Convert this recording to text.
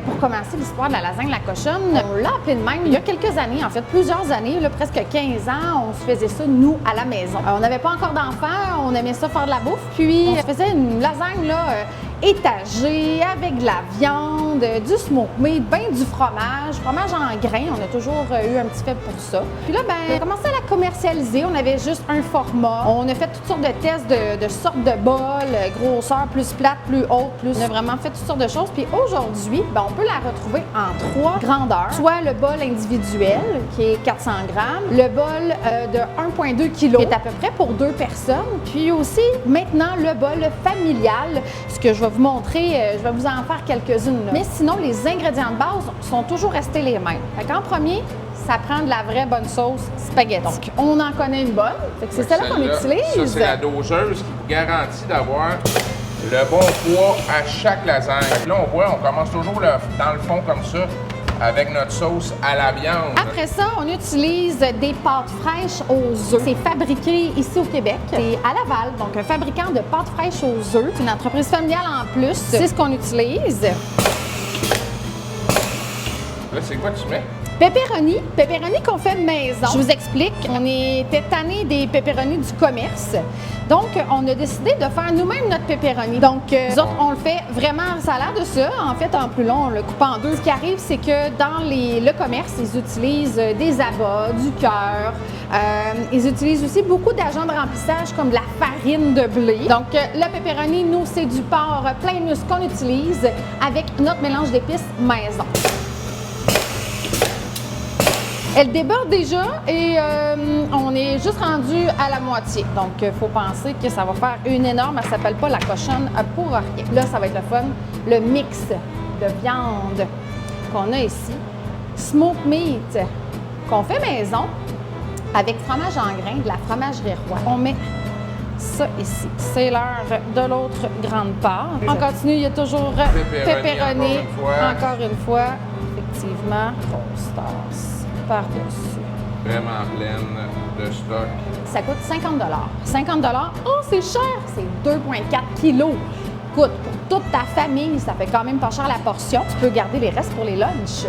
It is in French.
Pour commencer l'histoire de la lasagne La Cochonne, on l'a appelée de même il y a quelques années, en fait plusieurs années, là, presque 15 ans, on se faisait ça nous à la maison. On n'avait pas encore d'enfants, on aimait ça faire de la bouffe, puis on se faisait une lasagne là, étagée avec de la viande, du smoked meat, ben du fromage en grains, on a toujours eu un petit faible pour ça. Puis là, ben, on a commencé à la commercialiser, on avait juste un format, on a fait toutes sortes de tests de sortes de bols, grosseur plus plate, plus haute, plus... On a vraiment fait toutes sortes de choses, puis aujourd'hui, ben, on peut la retrouver en 3 grandeurs, soit le bol individuel, qui est 400 grammes, le bol de 1,2 kg, qui est à peu près pour 2 personnes, puis aussi, maintenant, le bol familial, ce que je vais vous montrer, je vais vous en faire quelques-unes. Mais sinon, les ingrédients de base sont toujours restés les mêmes. En premier, ça prend de la vraie bonne sauce spaghetti. Donc, on en connaît une bonne, c'est celle-là qu'on utilise. Ça, c'est la doseuse qui vous garantit d'avoir le bon poids à chaque lasagne. Là, on voit, on commence toujours dans le fond comme ça, avec notre sauce à la viande. Après ça, on utilise des pâtes fraîches aux œufs. C'est fabriqué ici au Québec. C'est à Laval, donc un fabricant de pâtes fraîches aux œufs. C'est une entreprise familiale en plus. C'est ce qu'on utilise. Là, c'est quoi tu mets? Pepperoni qu'on fait maison. Je vous explique, on était tanné des pepperonis du commerce. Donc, on a décidé de faire nous-mêmes notre pepperoni. Donc, nous autres, on le fait vraiment, ça a l'air de ça. En fait, en plus long, on le coupe en deux. Ce qui arrive, c'est que dans le commerce, ils utilisent des abats, du cœur. Ils utilisent aussi beaucoup d'agents de remplissage comme de la farine de blé. Donc, le pepperoni, nous, c'est du porc plein de muscle qu'on utilise avec notre mélange d'épices maison. Elle déborde déjà et on est juste rendu à la moitié. Donc, il faut penser que ça va faire une énorme, elle ne s'appelle pas la cochonne pour rien. Là, ça va être le fun, le mix de viande qu'on a ici. Smoked meat qu'on fait maison avec fromage en grains, de la fromagerie Roy. On met ça ici. C'est l'heure de l'autre grande part. On continue, il y a toujours pepperoni. Encore une fois, effectivement, grosse tasse par-dessus. Vraiment pleine de stock. Ça coûte 50 $. 50 $, oh, c'est cher! C'est 2,4 kilos. Écoute, pour toute ta famille, ça fait quand même pas cher la portion. Tu peux garder les restes pour les lunchs.